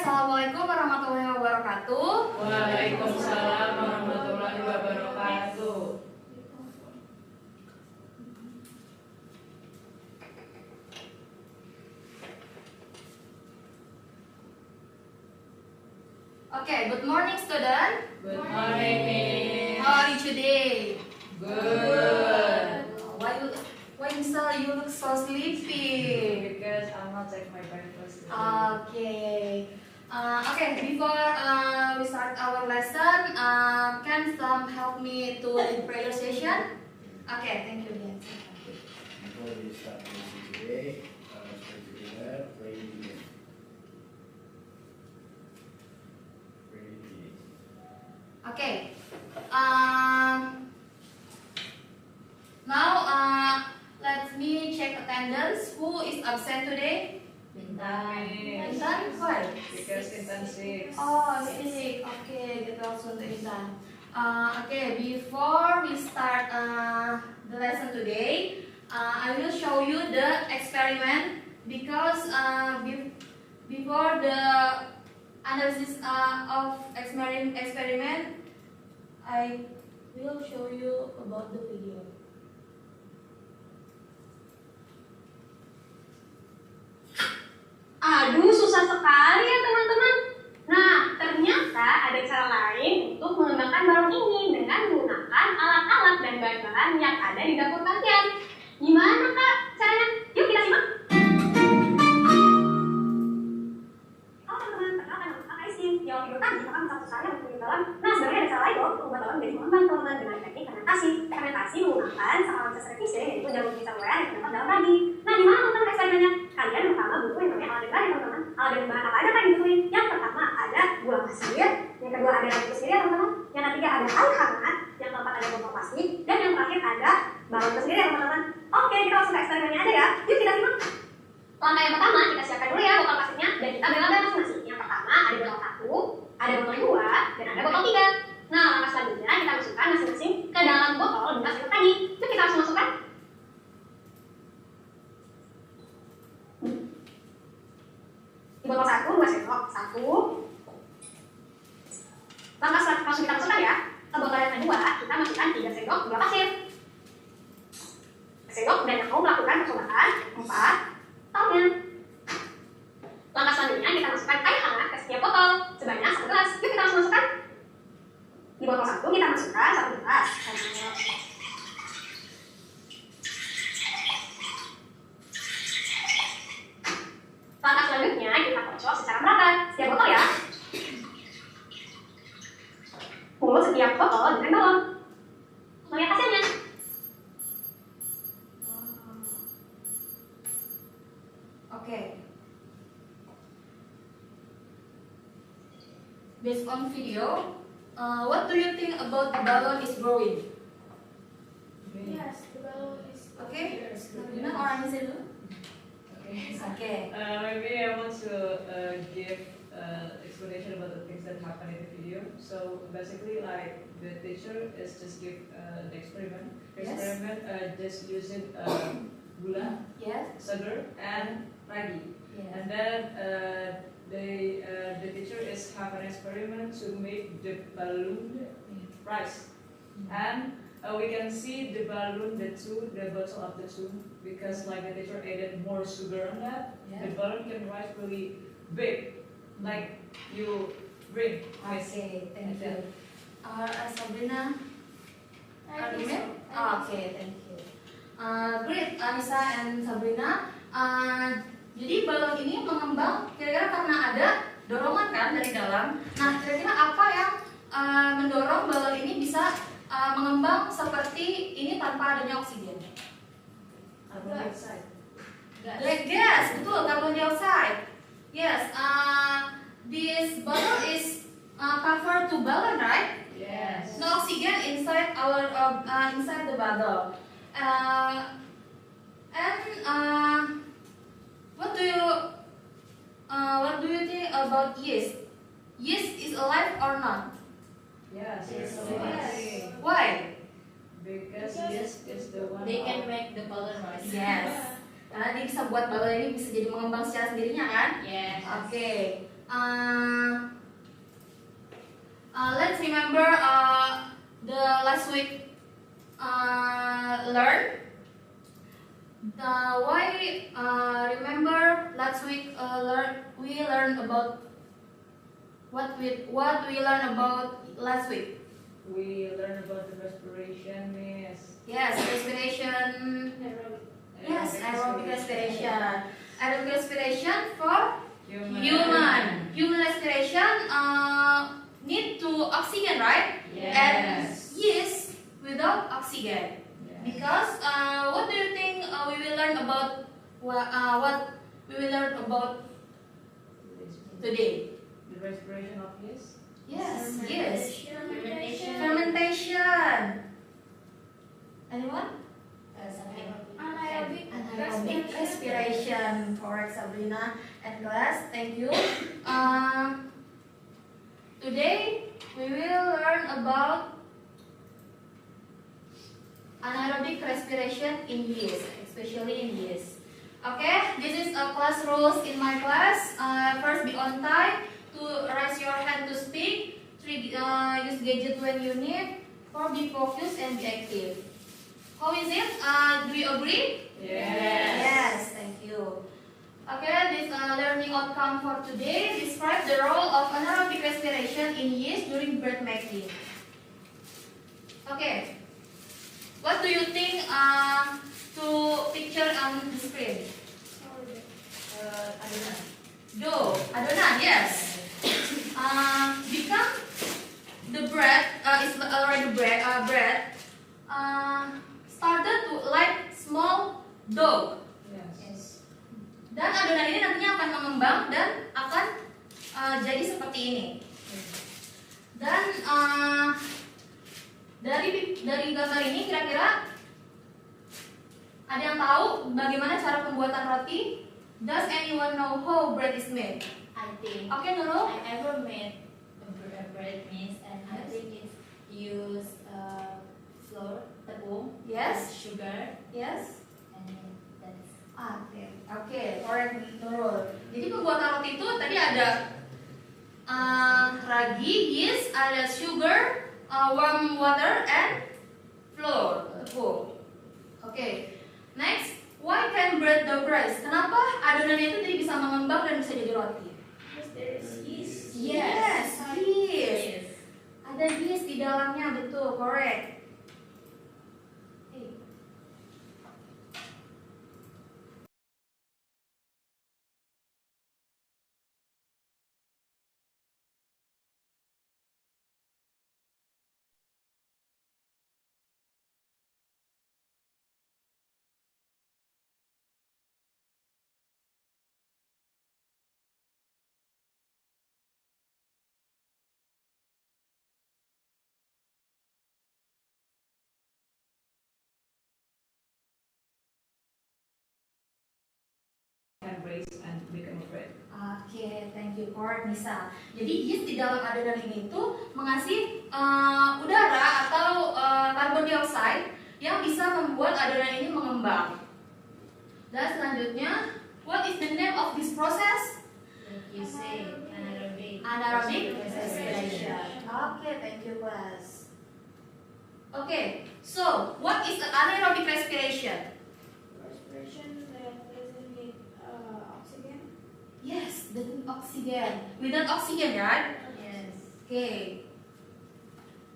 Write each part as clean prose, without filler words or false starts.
Assalamualaikum warahmatullahi wabarakatuh. Waalaikumsalam warahmatullahi wabarakatuh. Okay, good morning, student. Good morning, Miss. How are you today? Good. Why Mister, you look so sleepy? Because I'm not taking my breakfast today. Okay. Before we start our lesson, can some help me to lead prayer session? Okay, thank you, Dian. Before we start the lesson today, let's pray together. Pray together. Pray together. Okay. Now, let me check attendance. Who is absent today? Miss. Intan? Why? Because Intan sick. Oh, sick. Okay, get well soon to Intan. Okay, before we start the lesson today, I will show you the experiment because before the analysis of experiment, I will show you about the video. Aduh, susah sekali ya teman-teman. Nah, ternyata ada cara lain untuk mengembangkan balon ini dengan menggunakan alat-alat dan bahan-bahan yang ada di dapur kalian. Gimana Kak caranya? Yuk kita simak. Halo teman-teman, perkenalkan nama Kak Aisin. Yang video tadi akan satu saya untuk di balon. Nah, sebenarnya ada cara lain loh untuk membuat balon menjadi mengembang teman-teman dengan teknik fermentasi. Fermentasi menggunakan saluran cerevisiae yaitu jarum kicauan yang terdapat dalam ragi. Nah, gimana teman-teman eksperimennya? Kalian pertama butuh yang namanya alat dan teman-teman. Alat dan bahan apa aja kan dibutuhin? Yang pertama ada gula pasir, yang kedua ada ragi pasir ya teman-teman, yang ketiga ada air hangat, yang keempat ada botol plastik, dan yang terakhir ada balon sendiri ya teman-teman. Oke, kita langsung ke eksperimennya aja ya. Yuk kita simak. Langkah yang pertama kita siapkan dulu ya botol plastiknya dan kita beri label masing-masing. Yang pertama ada botol 1, ada botol 2, dan ada botol 3. Nah, langkah selanjutnya kita masukkan masing-masing ke dalam botol dengan sirup tadi. Yuk kita langsung masukkan. Di botol 1, 2 sendok, 1. Langkah selanjutnya langsung kita masukkan ya. Ke botol yang kedua, kita masukkan 3 sendok gula pasir. Sendok dan yang mau melakukan percobaan 4 tahunnya. Langkah selanjutnya kita masukkan air hangat ke setiap botol sebanyak 1 gelas. Yuk kita langsung masukkan. Di botol 1 kita masukkan 1 gelas. Langkah selanjutnya kita kocok secara merata setiap botol ya. Pungut setiap botol dengan balon. Lihat hasilnya. Okay. Based on video, what do you think about the balloon is growing? Yes, the balloon is okay. Sabrina or Anissa dulu? Okay. Maybe I want to give explanation about the things that happen in the video. So basically, like the teacher is just give the experiment. Yes. Experiment just using gula, Yes. sugar, and ragi. Yes. And then the teacher is have an experiment to make the balloon rise, and we can see the balloon, the bottle of the two, because like the teacher added more sugar on that. Yeah. The balloon can rise really big, like you bring. Okay, thank you. Sabrina, argument? Okay, thank you. Great, Anissa and Sabrina. Jadi balon ini mengembang kira-kira karena ada dorongan kan dari dalam. Nah, kira-kira apa yang mendorong balon ini bisa mengembang seperti ini tanpa adanya oksigen? Carbon dioxide. Gas, betul, carbon dioxide. Yes, this bottle is covered to balloon, right? Yes. No oxygen inside our inside the bottle. What do you think about yeast? Yeast is alive or not? Yes. Yes. Why? Because yeast is the one. They can make the balloon rise. Yes. Karena dia bisa buat balon ini bisa jadi mengembang secara sendirinya kan? Yes. Oke. Let's remember the last week learn. Remember last week we learned about what we learned about last week. We learned about the respiration, yes. Yes, respiration. Yes, aerobic respiration. Aerobic respiration for human. Human respiration need to oxygen, right? Yes. And yeast without oxygen. Yes. Because what do you think we will learn about what we will learn about today? The respiration of yeast. Yes, yeast. Fermentation. Fermentation. Anyone? Anaerobic Anaerobic respiration. Correct, Sabrina and class. Thank you. Today we will learn about anaerobic respiration in yeast, especially in yeast. Okay, this is a class rules in my class. First, be on time. 2, raise your hand to speak. 3, use gadget when you need. 4, be focused and be active. How is it? Do you agree? Yes, thank you. Okay, this learning outcome for today. Describe the role of anaerobic respiration in yeast during bread making. Okay, what do you think to picture on the screen? Adonan, yes. Become the bread is already bread. Started to like small dough. Yes. Dan adonan ini nantinya akan mengembang dan akan jadi seperti ini. Dan dari gambar ini kira-kira ada yang tahu bagaimana cara pembuatan roti? Does anyone know how bread is made? I think Oke, Nurul. I ever made a bread mix, and I think it's use flour, tepung, Yes. sugar, Yes. and that's Oke, correct, Nurul. Jadi pembuatan roti itu tadi ada ragi, yeast, ada sugar, warm water, and flour, tepung. Oke, next, why can bread dough rise? Kenapa adonannya itu jadi bisa mengembang dan bisa jadi roti? because there is yeast. Yes, yeast. Ada yeast di dalamnya, betul, correct. Can raise and become a bread. Oke, thank you, correct, Nisa. Jadi yeast di dalam adonan ini tuh mengasih udara atau karbon dioksida yang bisa membuat adonan ini mengembang. Dan selanjutnya, what is the name of this process? Like you say, Anaerobic respiration. Oke, thank you, class. Oke, so what is anaerobic respiration? Respiration that doesn't need oxygen. Yes, the oxygen. Without oxygen, right? Yes. Okay.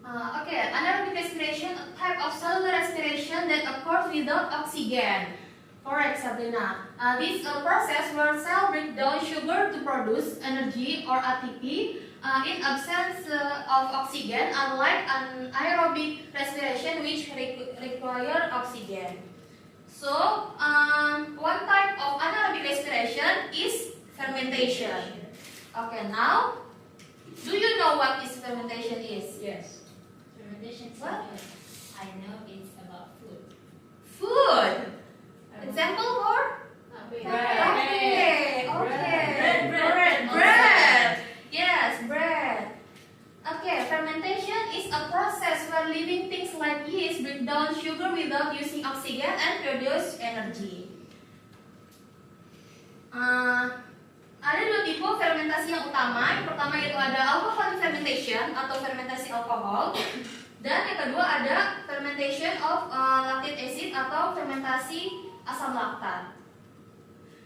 Anaerobic respiration, a type of cellular respiration that occurs without oxygen. Correct, Sabrina. This process where cell break down sugar to produce energy or ATP in absence of oxygen, unlike an aerobic respiration which require oxygen. So, one type of anaerobic respiration is fermentation. Okay, now, do you know what is fermentation is? Yes. Fermentation is What? good. I know it's about food. Food. Example for? Okay. Bread. Yes, bread. Okay, fermentation is a process where living things like yeast break down sugar without using oxygen and produce energy. Ada dua tipe fermentasi yang utama. Yang pertama yaitu ada alcoholic fermentation atau fermentasi alkohol. Dan yang kedua ada fermentation of lactic acid atau fermentasi asam laktat.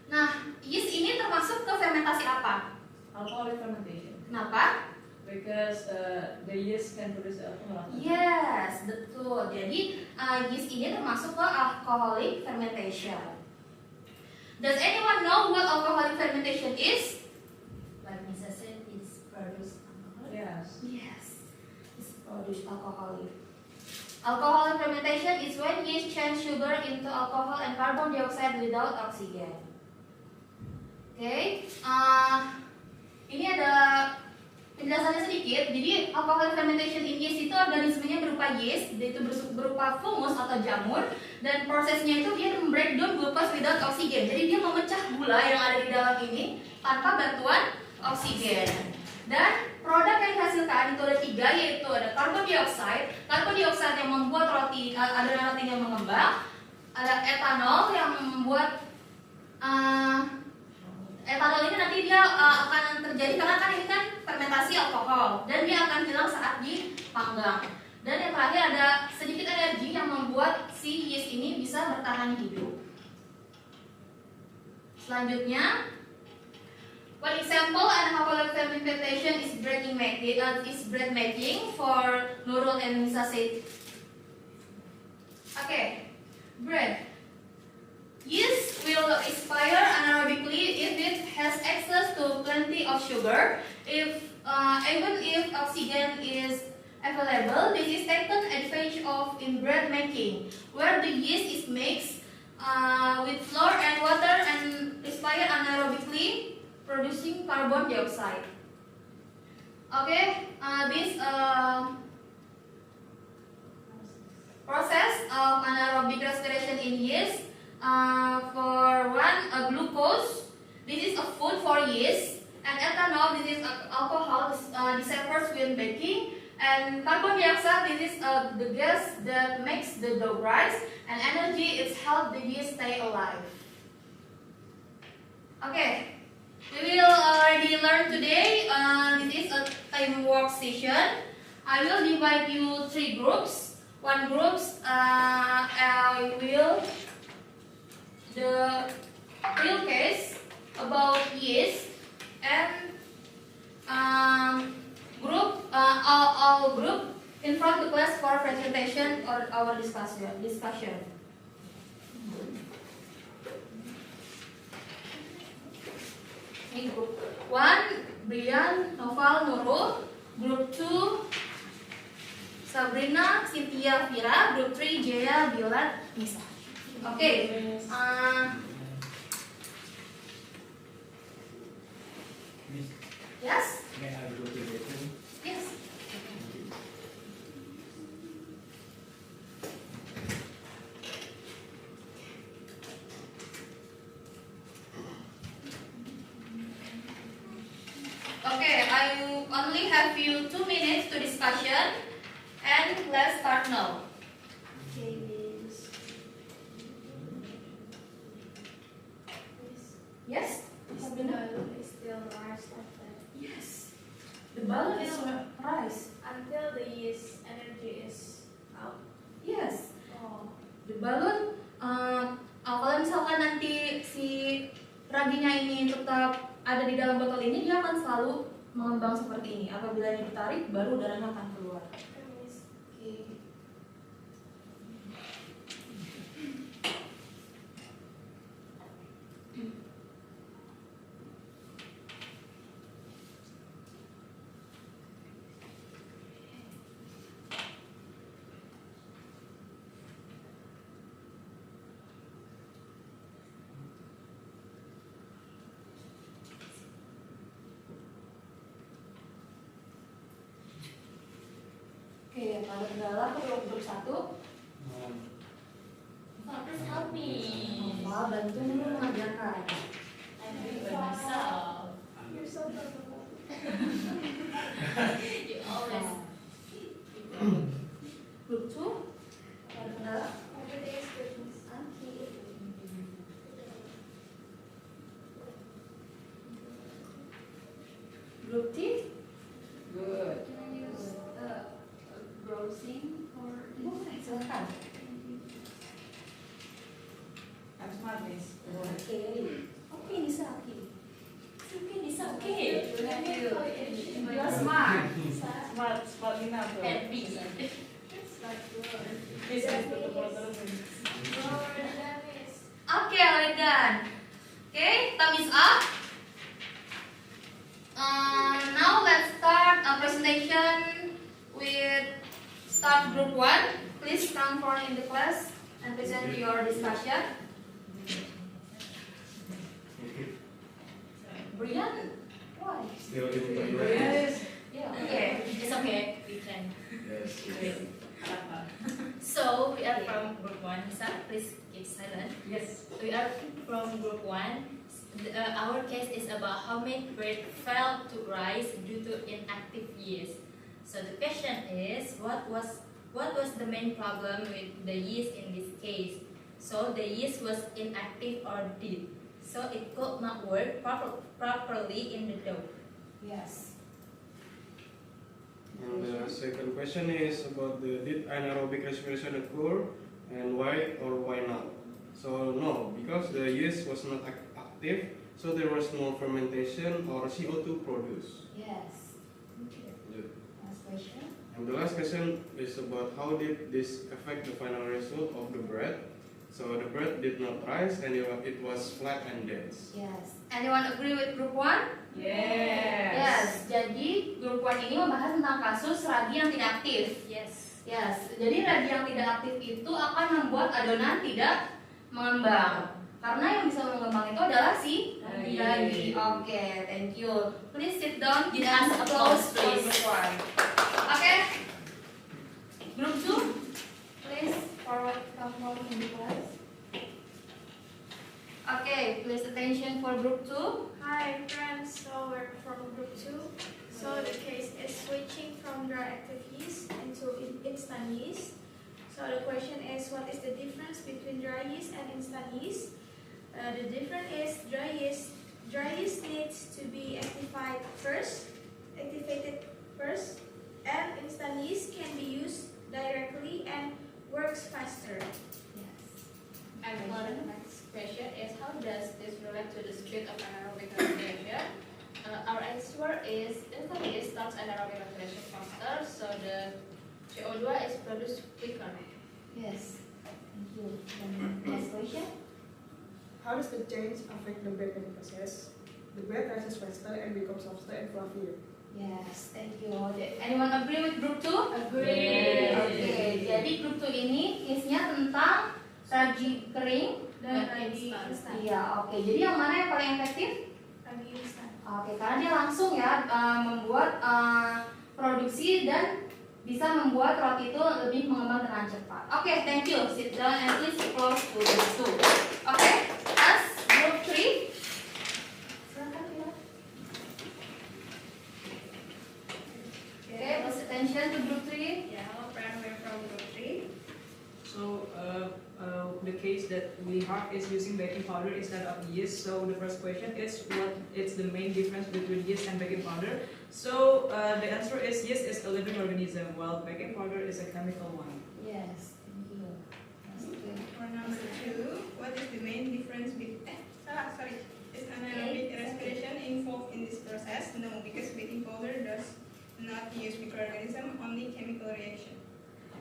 Nah, yeast ini termasuk ke fermentasi apa? Alcoholic fermentation. Kenapa? Because the yeast can produce alcohol. Yes, betul. Jadi yeast ini termasuk ke alcoholic fermentation. Does anyone know what alcoholic fermentation is? Like Misa said, it's produced alcohol. Yes. Yes, it's produced alcoholic. Alcoholic fermentation is when yeast change sugar into alcohol and carbon dioxide without oxygen. Oke, ini ada penjelasannya sedikit. Jadi alcoholic fermentation in yeast itu organismenya berupa yeast, yaitu berupa fungus atau jamur, dan prosesnya itu dia breakdown glucose without oxygen. Jadi dia memecah gula yang ada di dalam ini tanpa bantuan oksigen. Dan produk yang dihasilkan itu ada tiga, yaitu ada carbon dioxide. Carbon dioxide yang membuat adonan rotinya mengembang. Ada etanol yang membuat etanol ini nanti dia akan terjadi karena kan ini kan fermentasi alkohol dan dia akan hilang saat dipanggang. Dan yang terakhir ada sedikit energi yang membuat si yeast ini bisa bertahan hidup. Selanjutnya, one example alcoholic fermentation is bread making for Nurul and Nisa said. Okay, bread. Yeast will expire anaerobically if it has access to plenty of sugar. Even if oxygen is available, this is taken advantage of in bread making, where the yeast is mixed with flour and water and expire anaerobically, producing carbon dioxide. Okay, this process of anaerobic respiration in yeast. For one, glucose, this is a food for yeast, and ethanol, this is alcohol, disappears when baking, and carbon dioxide, this is the gas that makes the dough rise, and energy is help the yeast stay alive. Okay, we will already learn today. This is a teamwork session. I will divide you 3 groups. One group I will the real case about yeast, and all group in front the class for presentation or our discussion. Ini group 1, Brian, Noval, Nurul. Group 2, Sabrina, Cynthia, Vira. Group 3, Jaya, Bilat, Nisa. Okay. Yes. May I go to the bedroom? Yes. Okay, I only have you 2 minutes to discussion, and let's start now. Okay, Miss. Yes. Is the balloon is still rise like that Yes. The balloon is rise. until the yeast energy is out? Yes. Oh. The balloon. Kalau misalkan nanti si raginya ini tetap ada di dalam botol ini, dia akan selalu mengembang seperti ini. Apabila ini ditarik, baru udaranya akan keluar. Miss. Oke. Oke, kalau kendala untuk grup 1. Please help me. Wah, bantu dulu mengajarkan. I'm doing by myself. You're so capable. You always. Grup 2. Kalau kendala. Everything is good, Miss. Oke. Group T? Good. Can I use browsing or Boleh, silakan. I'm smart, miss. Oke, Nisa, oke. Oke, Nisa, oke. you You are smart. Smart enough. though. and B? Miss, miss. Oke, we're done. Okay, thumb is up. Now let's start a presentation with start group 1. Please come forward in the class and present your discussion. Brian, why? Still in the Yes. Yeah, okay. It's okay, we can. Yes. So we are from group 1. Lisa, please keep silent. Yes. We are from group 1. Our case is about how many grades failed to rise due to inactive yeast. So the question is, what was the main problem with the yeast in this case? So the yeast was inactive or dead. So it could not work properly in the dough. Yes. And the second question is about did anaerobic respiration occur and why or why not? So no, because the yeast was not active, so there was no fermentation or CO2 produced. Yes. Yeah. Last question. And the last question is about how did this affect the final result of the bread? So the bread did not rise and it was flat and dense. Yes. Anyone agree with group 1? Yes. Jadi group 1 ini membahas tentang kasus ragi yang tidak aktif. Yes. Yes. Jadi ragi yang tidak aktif itu akan membuat adonan tidak mengembang. Karena yang bisa mengembang itu adalah si ragi. Oke, thank you. Please sit down. Give us applause, please. Oke. Group 2, please forward come forward in the class. Okay, please attention for group 2. Hi friends, so we're from group 2. So the case is switching from dry active yeast into instant yeast. So the question is, what is the difference between dry yeast and instant yeast? The difference is dry yeast needs to be activated first, and instant yeast can be used directly and works faster. Yes. And for the next question is, how does this relate to the speed of anaerobic respiration? Our answer is instant yeast starts anaerobic respiration faster, so the CO2 is produced quicker. Yes. Thank you. And next question. How does the change affect the baking process? The bread rises faster and becomes softer and fluffier. Yes, thank you. Anyone agree with group 2? Agree. Oke, jadi group 2 ini isinya tentang ragi kering Dan ragi instan. Iya, oke. Jadi yang mana yang paling efektif? Ragi instan. Oke, karena dia langsung ya membuat produksi dan bisa membuat roti itu lebih mengembang dengan cepat. Oke, thank you. Sit down and please close to group 2. Oke, as group 3. Silakan Vila. Okay, please attention to group 3. Yeah, hello friend, we're from group 3. So the case that we have is using baking powder instead of yeast. So the first question is, what is the main difference between yeast and baking powder? So the answer is yeast is a living organism, while baking powder is a chemical one. Yes, thank you. Okay. For number 2, what is the main difference between is anaerobic respiration involved in this process? No, because baking powder does not use microorganism, only chemical reaction.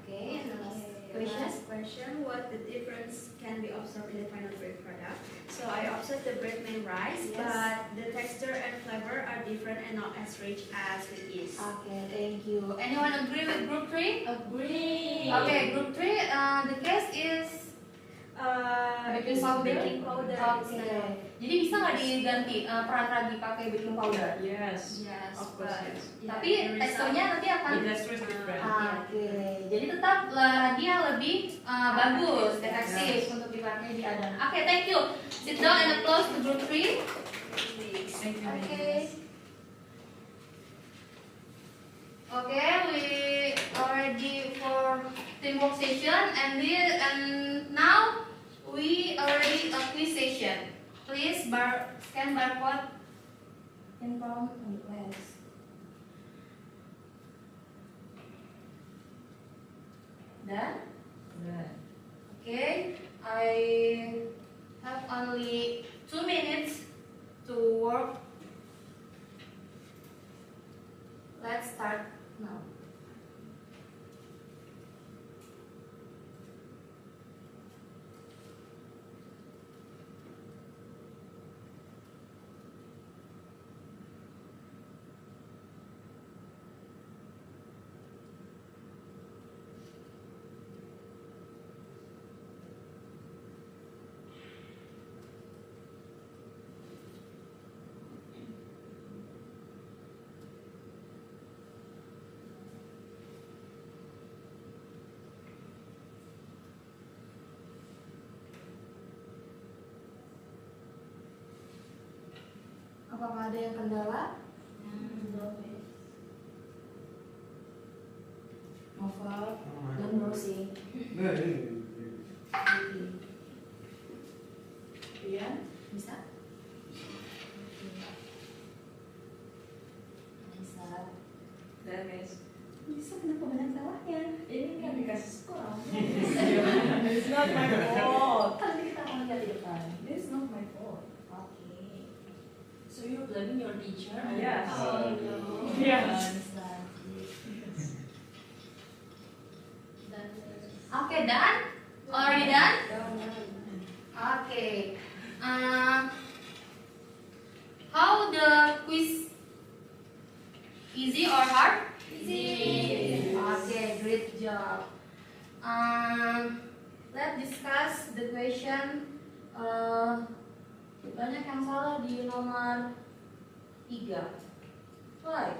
Okay, and the last Last question, what the difference can be observed in the final bread product? So I observed the bread may rise, Yes. but the texture and flavor are different and not as rich as with yeast. Okay, thank you. Anyone agree with group 3? Agree. Okay, group 3, the case is baking powder. Baking powder. Okay. Jadi bisa nggak diganti peran ragi pakai baking powder? Yes, Yes, of course, but yes. yeah, Tapi the result- teksturnya nanti akan The texture is different. Oke, jadi tetap ragi yang lebih bagus, efektif untuk dipakai di adonan. Oke, thank you. Sit down and close to group 3. Thank you. Okay. Okay, we already for teamwork session and now we already a quiz session. Please scan barcode in front of the class. Done? Done. Okay, I have only 2 minutes to work. Let's start now. Apakah ada yang kendala? Novel, don't browsing. Rian, bisa? Bisa. That means Bisa, kenapa banyak salahnya? ini kan dikasih skor. It's not my fault. Kan kita akan lihat di depan. It's not my fault. Okay. So you're blaming your teacher? Yes. Oh no. Yes. Okay, done? Already done? Okay. How the quiz? Easy or hard? Easy. Okay, great job. Let's discuss the question. Banyak yang salah di nomor 3. Why?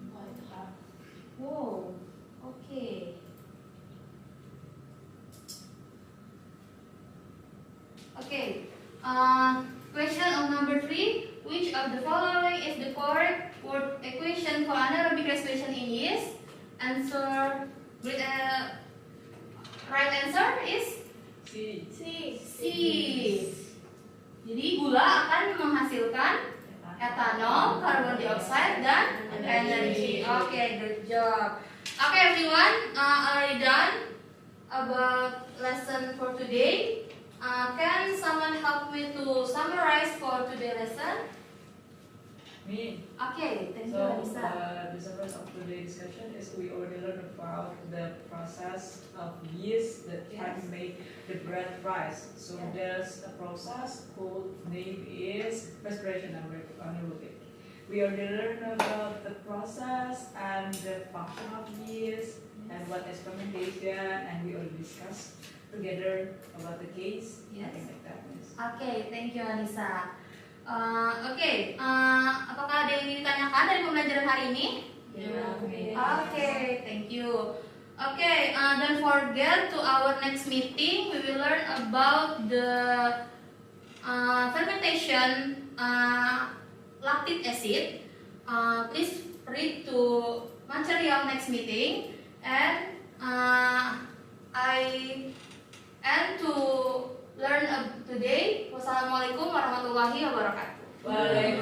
Quite hard. Wow. Okay. Okay. Question on number 3. Which of the following is the correct word equation for anaerobic respiration in yeast? Answer. Right answer is C. C. Jadi gula akan menghasilkan etanol, carbon dioxide, dan energy. Okay, good job. Okay, everyone, already done about lesson for today. Can someone help me to summarize for today's lesson? Me. Okay, thank you, So, Anissa. the surface of today's discussion is we already learned about the process of yeast that can make the bread rise. So Yeah. there's a process called name is respiration anaerobic. We already learned about the process and the function of yeast and what is fermentation, and we already discussed together about the case. Yes. Something like that. Yes. Okay, thank you, Anissa. Apakah ada yang ingin ditanyakan dari pembelajaran hari ini? Okay, thank you. Okay, don't forget to our next meeting we will learn about the fermentation lactic acid. Please read to material next meeting and to learn today. Wassalamualaikum warahmatullahi wabarakatuh. Waalaikumsalam.